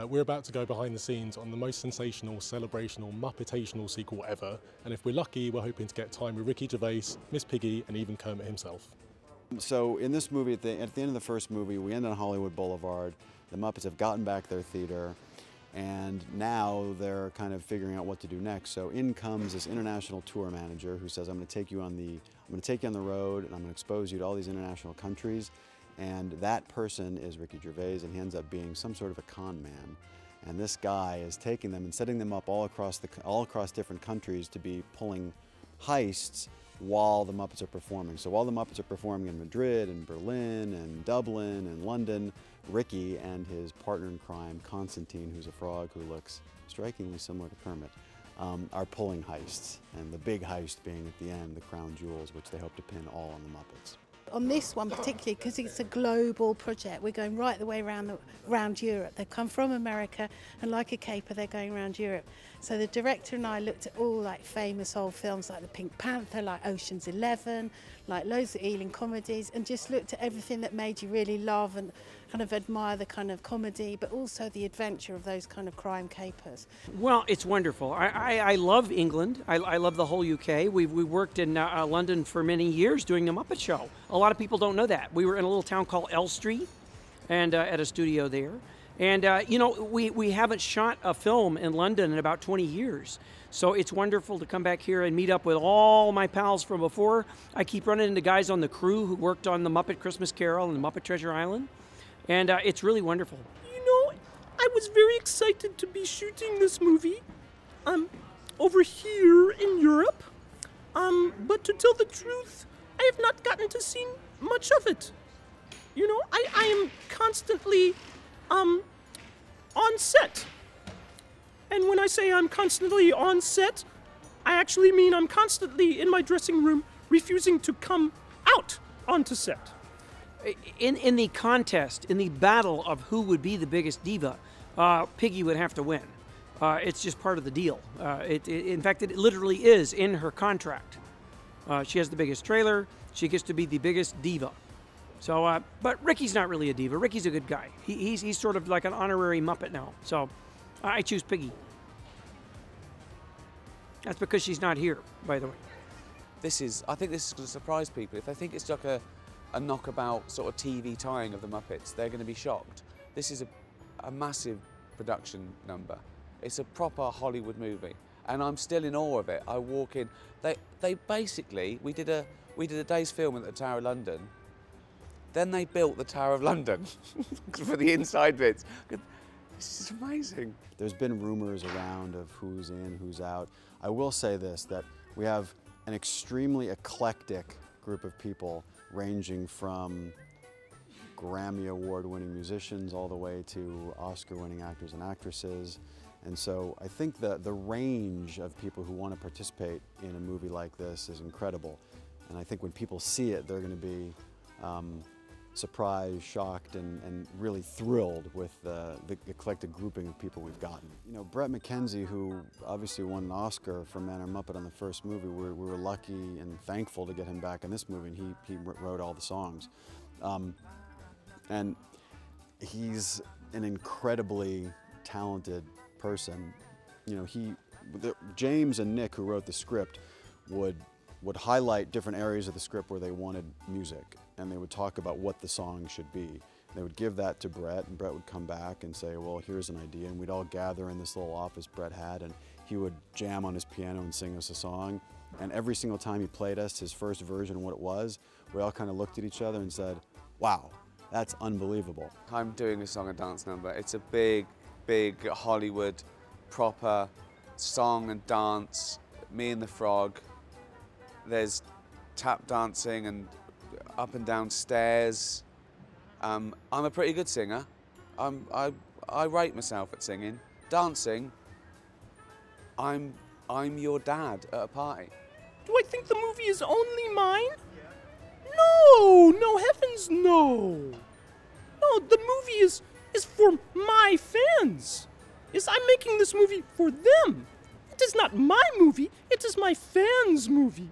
We're about to go behind the scenes on the most sensational, celebrational, Muppetational sequel ever, and if we're lucky, we're hoping to get time with Ricky Gervais, Miss Piggy, and even Kermit himself. So in this movie, at the end of the first movie, we end on Hollywood Boulevard. The Muppets have gotten back their theater, and now they're kind of figuring out what to do next. So in comes this international tour manager who says, I'm going to take you on the road, and I'm going to expose you to all these international countries. And that person is Ricky Gervais, and he ends up being some sort of a con man. And this guy is taking them and setting them up all across different countries to be pulling heists while the Muppets are performing. So while the Muppets are performing in Madrid and Berlin and Dublin and London, Ricky and his partner in crime, Constantine, who's a frog who looks strikingly similar to Kermit, are pulling heists. And the big heist being at the end, the crown jewels, which they hope to pin all on the Muppets. On this one particularly, because it's a global project, we're going right the way around Europe. They've come from America, and like a caper, they're going around Europe. So the director and I looked at all like famous old films like The Pink Panther, like Ocean's 11, like loads of Ealing comedies, and just looked at everything that made you really love and kind of admire the kind of comedy, but also the adventure of those kind of crime capers. Well, it's wonderful. I love England. I love the whole UK. We worked in London for many years doing the Muppet Show. A lot of people don't know that. We were in a little town called Elstree, and at a studio there. And you know, we haven't shot a film in London in about 20 years. So it's wonderful to come back here and meet up with all my pals from before. I keep running into guys on the crew who worked on the Muppet Christmas Carol and the Muppet Treasure Island. And it's really wonderful. You know, I was very excited to be shooting this movie over here in Europe. But to tell the truth, I have not gotten to see much of it. You know, I am constantly on set. And when I say I'm constantly on set, I actually mean I'm constantly in my dressing room refusing to come out onto set. In the contest, in the battle of who would be the biggest diva, Piggy would have to win. It's just part of the deal. In fact, it literally is in her contract. She has the biggest trailer. She gets to be the biggest diva. So, but Ricky's not really a diva. Ricky's a good guy. He's sort of like an honorary Muppet now. So, I choose Piggy. That's because she's not here, by the way. I think this is going to surprise people. If they think it's like a knockabout sort of TV tying of the Muppets, they're going to be shocked. This is a massive production number. It's a proper Hollywood movie, and I'm still in awe of it. I walk in. They basically, we did a day's filming at the Tower of London. Then they built the Tower of London for the inside bits. This is amazing. There's been rumors around of who's in, who's out. I will say this, that we have an extremely eclectic group of people, ranging from Grammy Award-winning musicians all the way to Oscar-winning actors and actresses. And so I think the range of people who want to participate in a movie like this is incredible. And I think when people see it, they're going to be surprised, shocked, and really thrilled with the eclectic grouping of people we've gotten. You know, Bret McKenzie, who obviously won an Oscar for Man or Muppet on the first movie, we were lucky and thankful to get him back in this movie, and he wrote all the songs. And he's an incredibly talented person. You know, James and Nick, who wrote the script, would highlight different areas of the script where they wanted music, and they would talk about what the song should be. They would give that to Bret, and Bret would come back and say, well, here's an idea, and we'd all gather in this little office Bret had, and he would jam on his piano and sing us a song. And every single time he played us his first version of what it was, we all kind of looked at each other and said, wow, that's unbelievable. I'm doing a song and dance number. It's a big, big Hollywood proper song and dance, me and the frog. There's tap dancing and up and down stairs. I'm a pretty good singer. I rate myself at singing. Dancing, I'm your dad at a party. Do I think the movie is only mine? No, heavens no. No, the movie is for my fans. I'm making this movie for them. It is not my movie, it is my fans' movie.